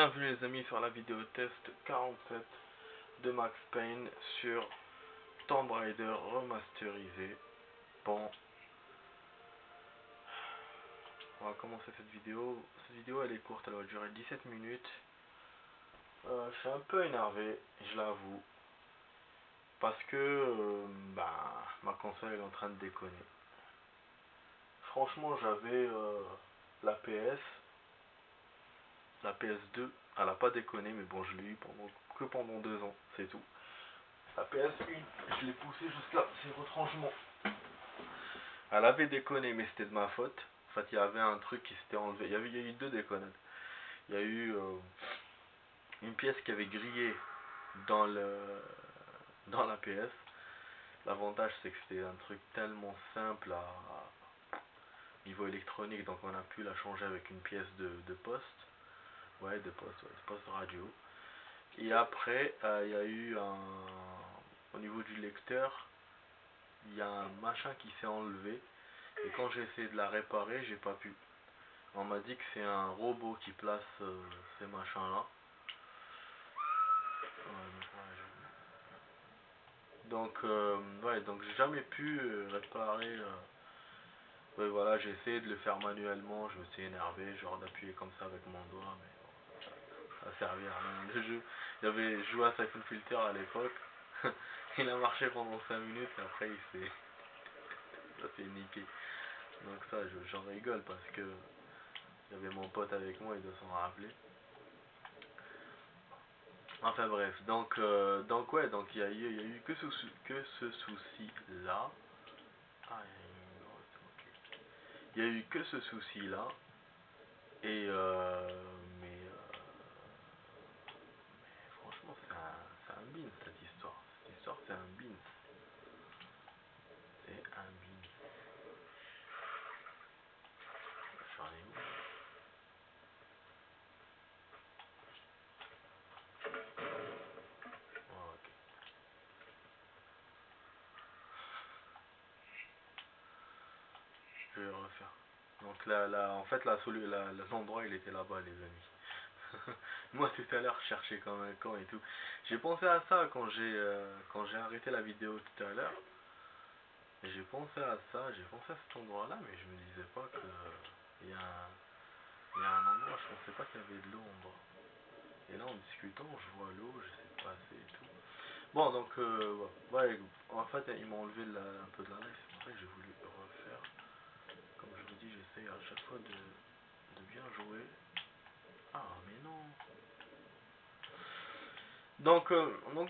Bienvenue les amis sur la vidéo test 47 de Max Payne sur Tomb Raider remasterisé. Bon, on va commencer cette vidéo. Cette vidéo elle est courte, elle va durer 17 minutes. Je suis un peu énervé, je l'avoue, parce que ma console est en train de déconner. Franchement j'avais la PS2, elle a pas déconné, mais bon je l'ai eu que pendant 2 ans, c'est tout. La PS1, je l'ai poussée jusqu'à ses retranchements. Elle avait déconné, mais c'était de ma faute. En fait, il y avait un truc qui s'était enlevé. Il y a eu deux déconnades. Il y a eu une pièce qui avait grillé dans la PS. L'avantage, c'est que c'était un truc tellement simple à niveau électronique, donc on a pu la changer avec une pièce de poste. Ouais, de poste radio. Et après, il y a eu au niveau du lecteur, il y a un machin qui s'est enlevé. Et quand j'ai essayé de la réparer, j'ai pas pu. On m'a dit que c'est un robot qui place ces machins là. Donc j'ai jamais pu réparer. Ouais, voilà, j'ai essayé de le faire manuellement, je me suis énervé, genre d'appuyer comme ça avec mon doigt, mais bon, ça a servi à rien. Le jeu, j'avais joué à Siphon Filter à l'époque, il a marché pendant 5 minutes et après ça s'est niqué. Donc ça, j'en rigole parce que j'avais mon pote avec moi, il doit s'en rappeler. Enfin bref, donc ouais, donc il y a eu que ce souci là. Ah, il y a eu que ce souci là. Et mais franchement c'est un beans cette histoire. Cette histoire c'est un beans. C'est un beans. J'en ai où? Oh, ok. Je vais refaire. Donc en fait l'endroit il était là-bas les amis. Moi tout à l'heure je cherchais comme un con et tout. J'ai pensé à ça quand j'ai arrêté la vidéo tout à l'heure. J'ai pensé à ça, j'ai pensé à cet endroit là, mais je me disais pas que il y a il y a un endroit, je pensais pas qu'il y avait de l'eau en bas. Et là en discutant je vois l'eau, je sais pas assez et tout. Bon donc ouais, en fait ils m'ont enlevé un peu de la neige, c'est pour ça que j'ai voulu refaire. Comme je vous dis, j'essaye à chaque fois de bien jouer. Ah mais non. Donc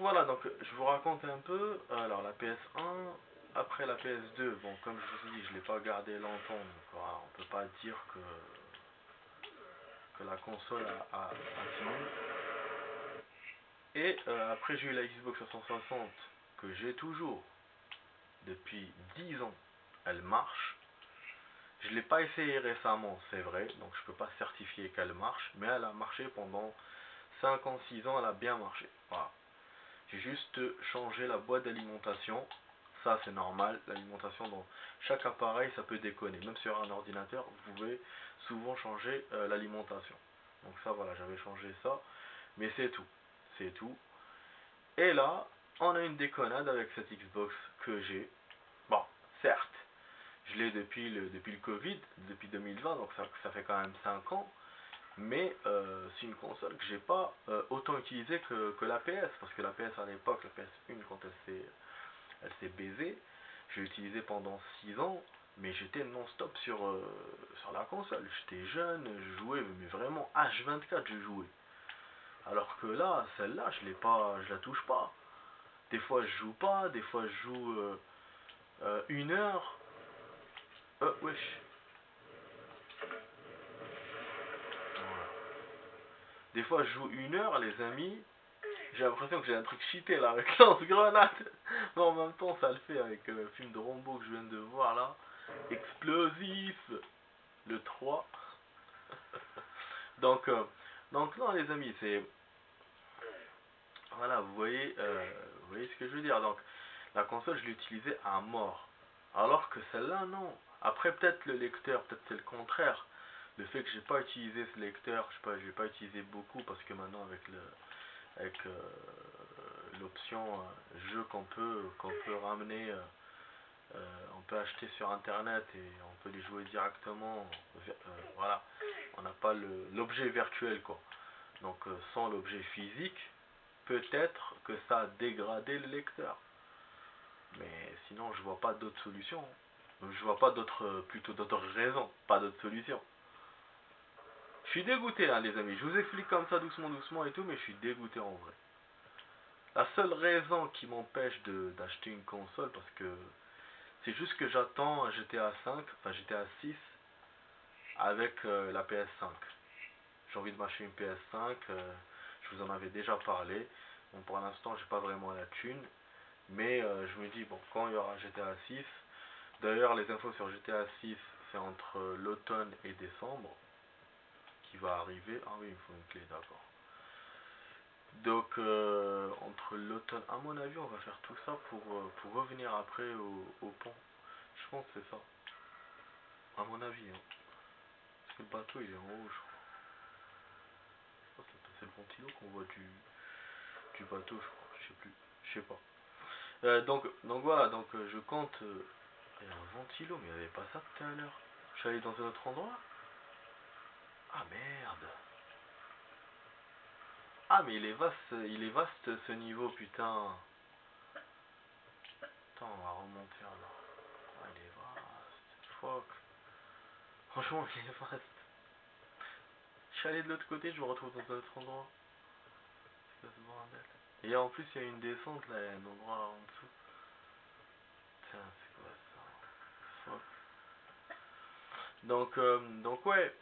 voilà, donc je vous raconte un peu. Alors la PS1, après la PS2, bon comme je vous ai dit, je l'ai pas gardé longtemps, donc voilà, on peut pas dire que la console a fini. Et après j'ai eu la Xbox 360 que j'ai toujours depuis 10 ans. Elle marche. Je l'ai pas essayé récemment, c'est vrai, donc je peux pas certifier qu'elle marche, mais elle a marché pendant 5 ans, 6 ans, elle a bien marché. Voilà. J'ai juste changé la boîte d'alimentation. Ça c'est normal, l'alimentation dans chaque appareil ça peut déconner. Même sur un ordinateur, vous pouvez souvent changer l'alimentation. Donc ça voilà, j'avais changé ça. Mais c'est tout. C'est tout. Et là, on a une déconnade avec cette Xbox que j'ai. Bon, certes, je l'ai depuis le Covid, depuis 2020, donc ça fait quand même 5 ans. Mais c'est une console que j'ai pas autant utilisée que la PS, parce que la PS à l'époque, la PS1 quand elle s'est baisée, j'ai utilisé pendant 6 ans, mais j'étais non-stop sur la console. J'étais jeune, je jouais, mais vraiment H24 je jouais. Alors que là, celle-là, je la touche pas. Des fois je joue pas, des fois je joue 1 heure. Wesh. Voilà. Des fois je joue 1 heure, les amis. J'ai l'impression que j'ai un truc cheaté là avec lance-grenade. Mais en même temps, ça le fait avec le film de Rambo que je viens de voir là. Explosif. Le 3. donc, euh, donc non les amis, c'est... Voilà, vous voyez ce que je veux dire. Donc, la console, je l'utilisais à mort. Alors que celle-là, non. Après, peut-être le lecteur, peut-être c'est le contraire. le fait que j'ai pas utilisé ce lecteur, je sais pas, j'ai pas utilisé beaucoup parce que maintenant avec l'option jeu qu'on peut ramener, on peut acheter sur internet et on peut les jouer directement. Voilà, on n'a pas l'objet virtuel quoi. Donc sans l'objet physique, peut-être que ça a dégradé le lecteur. Mais sinon je vois pas d'autres solutions. Je vois pas plutôt d'autres raisons, pas d'autres solutions. Je suis dégoûté hein, les amis, je vous explique comme ça doucement et tout, mais je suis dégoûté en vrai. La seule raison qui m'empêche d'acheter une console, parce que c'est juste que j'attends un GTA 5, enfin GTA 6 avec la PS5. J'ai envie de m'acheter une PS5, je vous en avais déjà parlé. Bon, pour l'instant, j'ai pas vraiment la thune, mais je me dis, bon, quand il y aura GTA 6, d'ailleurs, les infos sur GTA 6, c'est entre l'automne et décembre qui va arriver. Ah oui, il me faut une clé, d'accord. Donc, entre l'automne, à mon avis, on va faire tout ça pour revenir après au pont. Je pense que c'est ça, à mon avis. Hein. Parce que le bateau, il est en haut, je crois. Je crois que c'est le ventilo qu'on voit du bateau, je crois. Je sais plus. Je sais pas. Donc voilà, donc je compte. Il y a un ventilo, mais il n'y avait pas ça tout à l'heure. Je suis allé dans un autre endroit. Ah merde. Ah mais il est vaste ce niveau, putain. Attends, on va remonter alors. Ah, il est vaste. Fuck. Franchement, il est vaste. Je suis allé de l'autre côté, je me retrouve dans un autre endroit. C'est quoi ce bordel? Et en plus, il y a une descente là, il y a un endroit en dessous. Tiens, c'est quoi ça? Fuck. Donc ouais.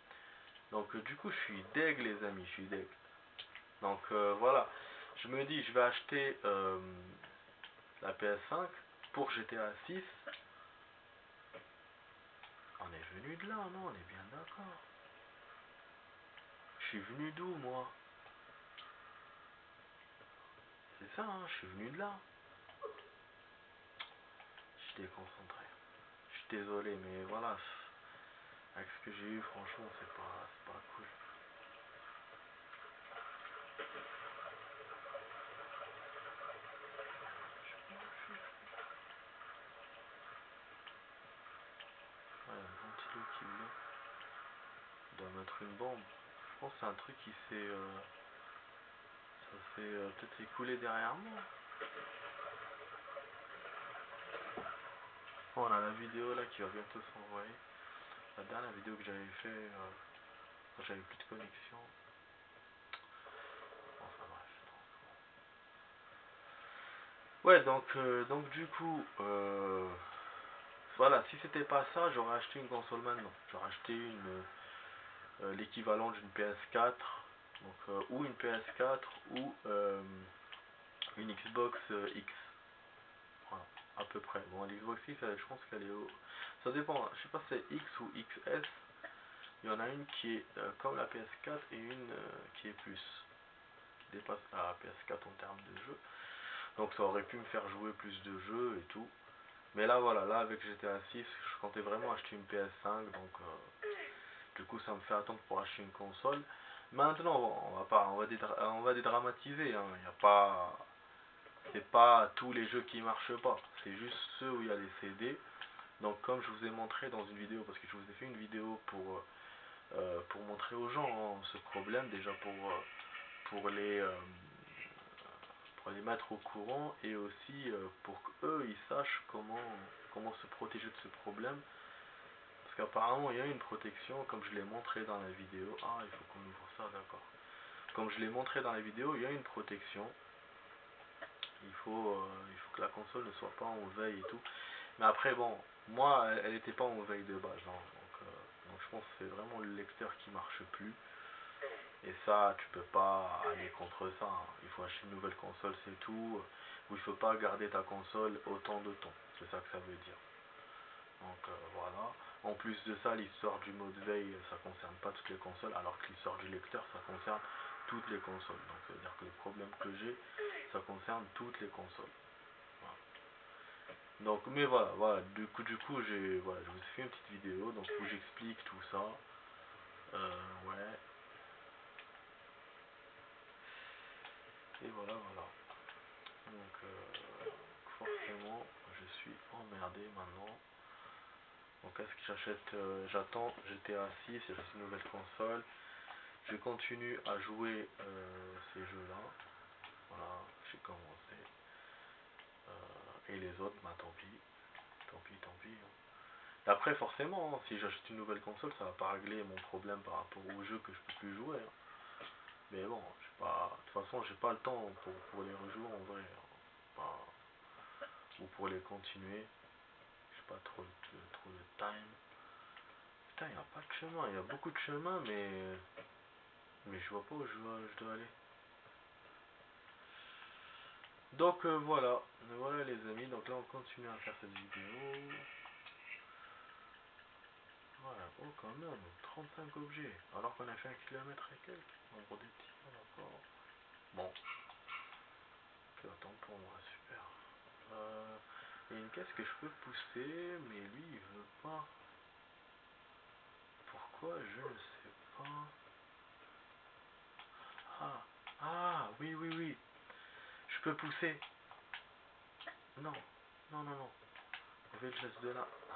Donc du coup, je suis deg les amis, je suis deg. Donc voilà. Je me dis, je vais acheter la PS5 pour GTA 6. On est venu de là, non? On est bien d'accord. Je suis venu d'où moi? C'est ça, hein, je suis venu de là. Je suis déconcentré. Je suis désolé, mais voilà. Avec ce que j'ai eu, franchement, c'est pas cool. Ouais, un ventilo qui met. Il doit mettre une bombe. Je pense que c'est un truc qui ça s'est peut-être écoulé derrière moi. Bon, on a la vidéo là qui va bientôt s'envoyer. La dernière vidéo que j'avais fait quand j'avais plus de connexion. Enfin bref. Ouais, donc du coup, voilà, si c'était pas ça, j'aurais acheté une console maintenant. J'aurais acheté l'équivalent d'une PS4, donc, ou une PS4 ou une Xbox X. Voilà, à peu près. Bon, l'Xbox X, je pense qu'elle est au. Ça dépend, hein. Je sais pas si c'est X ou XS. Il y en a une qui est comme la PS4 et une qui est plus, qui dépasse la PS4 en termes de jeu. Donc ça aurait pu me faire jouer plus de jeux et tout. Mais là voilà, là avec GTA 6, je comptais vraiment acheter une PS5, donc du coup ça me fait attendre pour acheter une console. Maintenant on va pas, on va dédramatiser, hein. Il y a pas, c'est pas tous les jeux qui marchent pas, c'est juste ceux où il y a les CD. Donc comme je vous ai montré dans une vidéo, parce que je vous ai fait une vidéo pour montrer aux gens hein, ce problème, déjà pour les euh, pour les mettre au courant et aussi pour qu'eux ils sachent comment se protéger de ce problème. Parce qu'apparemment il y a une protection, comme je l'ai montré dans la vidéo. Ah, il faut qu'on ouvre ça, d'accord. Comme je l'ai montré dans la vidéo, il y a une protection. Il faut que la console ne soit pas en veille et tout. Mais après, bon, moi, elle n'était pas en veille de base. Hein, donc je pense que c'est vraiment le lecteur qui marche plus. Et ça, tu peux pas aller contre ça. Hein. Il faut acheter une nouvelle console, c'est tout. Ou il faut pas garder ta console autant de temps. C'est ça que ça veut dire. Donc voilà. En plus de ça, l'histoire du mode veille, ça concerne pas toutes les consoles, alors que l'histoire du lecteur, ça concerne toutes les consoles. Donc ça veut dire que le problème que j'ai, ça concerne toutes les consoles. Voilà. Donc, mais voilà, du coup, voilà, je vous ai fait une petite vidéo, donc où j'explique tout ça. Ouais. Et voilà, voilà. Donc, forcément, je suis emmerdé maintenant. Donc, est-ce que j'achète, j'attends GTA 6, j'achète une nouvelle console. Je continue à jouer ces jeux-là. Voilà, j'ai commencé. Et les autres, bah tant pis. Tant pis, tant pis. Hein. Et après, forcément, hein, si j'achète une nouvelle console, ça va pas régler mon problème par rapport aux jeux que je peux plus jouer. Hein. Mais bon, de toute façon, j'ai pas le temps pour les rejouer en vrai. Hein. Pas- ou pour les continuer. J'ai pas trop de time. Putain, il n'y a pas de chemin. Il y a beaucoup de chemins, mais je vois pas où je dois aller. Donc voilà. Voilà les amis. Donc là, on continue à faire cette vidéo. Voilà. Oh, quand même. 35 objets. Alors qu'on a fait 1 km et quelques. Nombre de tirs encore. Bon. Attends pour moi. Super. Il y a une caisse que je peux pousser, mais lui, il veut pas. Pourquoi? Je ne sais pas. Ah, ah, oui, oui, oui. Je peux pousser. Non, non, non, non. On fait le geste de là. Ah,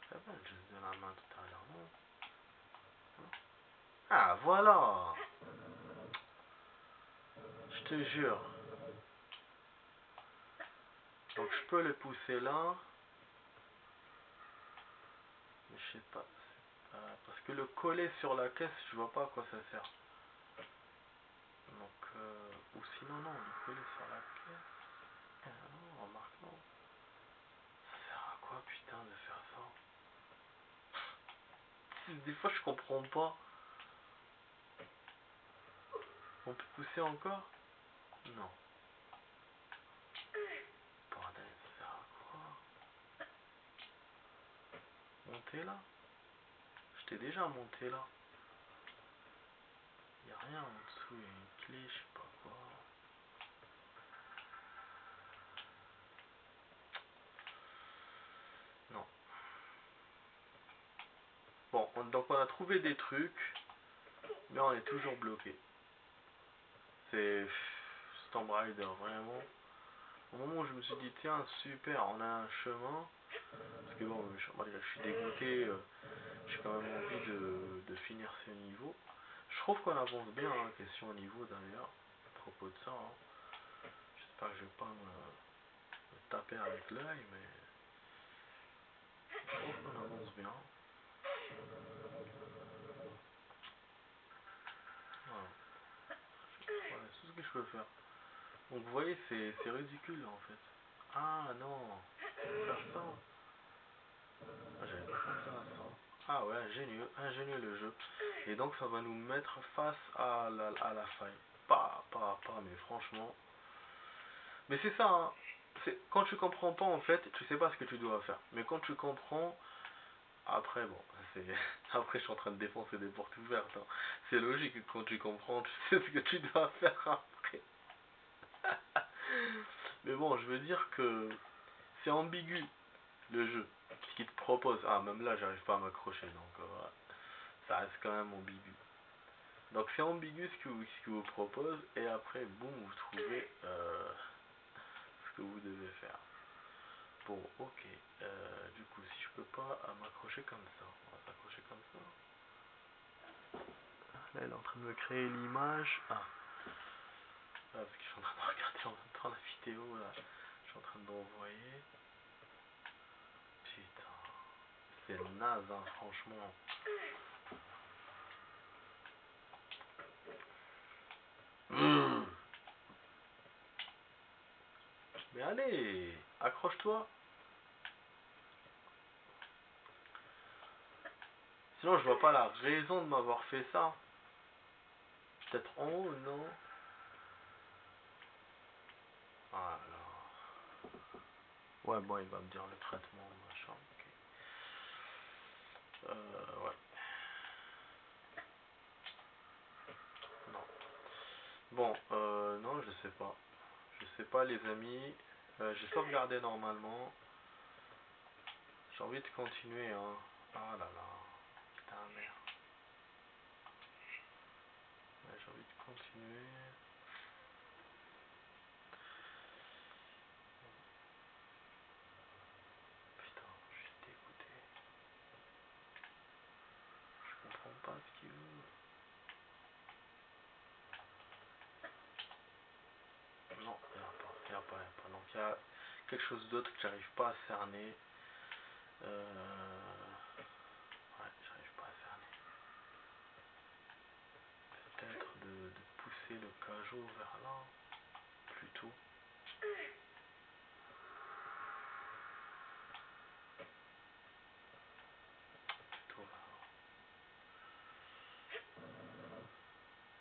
ça va le geste de la main tout à l'heure, non? Ah, voilà. Je te jure. Donc je peux le pousser là. Mais je sais pas. Parce que le coller sur la caisse, je vois pas à quoi ça sert. Donc, ou sinon, non, le coller sur la caisse. Ah non, remarque, non. Ça sert à quoi, putain, de faire ça? Des fois, je comprends pas. On peut pousser encore? Non. Bordel, ça sert à quoi? Monter là? Je t'ai déjà monté là. Y a rien en dessous, y a une clé, je sais pas quoi. Non. Bon, donc on a trouvé des trucs, mais on est toujours bloqué. C'est Tomb Raider, vraiment. Au moment où je me suis dit, tiens, super, on a un chemin. Parce que bon, je suis dégoûté, j'ai quand même envie de finir ce niveau. Je trouve qu'on avance bien, hein, question niveau d'ailleurs, à propos de ça. Hein. J'espère que je vais pas me taper avec l'œil, mais je trouve qu'on avance bien. Voilà. Voilà, c'est tout ce que je peux faire. Donc vous voyez, c'est ridicule en fait. Ah non, faire ça. Ah, j'avais pas pensé à ça. Ah ouais, ingénieux le jeu. Et donc ça va nous mettre face à la faille. Pas, mais franchement. Mais c'est ça, hein. Quand tu comprends pas en fait, tu sais pas ce que tu dois faire. Mais quand tu comprends, après bon, c'est. Après je suis en train de défoncer des portes ouvertes. Hein. C'est logique, quand tu comprends, tu sais ce que tu dois faire après. Mais bon, je veux dire que c'est ambigu le jeu. Ce qu'il te propose. Ah, même là, j'arrive pas à m'accrocher, donc voilà. Ça reste quand même ambigu. Donc c'est ambigu ce que vous propose, et après, boum, vous trouvez ce que vous devez faire. Bon, ok. Du coup, si je peux pas m'accrocher comme ça, on va s'accrocher comme ça. Là, elle est en train de me créer l'image. Ah, parce que je suis en train de regarder en même temps la vidéo, là. Je suis en train d'envoyer. Putain. C'est naze, hein, franchement. Mmh. Mais allez, accroche-toi. Sinon, je vois pas la raison de m'avoir fait ça. Peut-être en haut, non? Ah là. Ouais, bon, il va me dire le traitement, machin. Ok. Ouais. Non. Bon, non, je sais pas. Je sais pas, les amis. J'ai sauvegardé normalement. J'ai envie de continuer, hein. Ah là là. Putain, merde. Ouais, j'ai envie de continuer. Putain, je suis dégoûté. Je comprends pas ce qu'il veut. Non, il n'y a pas, il n'y a pas, il n'y a pas. Donc il y a quelque chose d'autre que j'arrive pas à cerner. Ouais, j'arrive pas à cerner. Peut-être de pousser le cajot vers là, plutôt.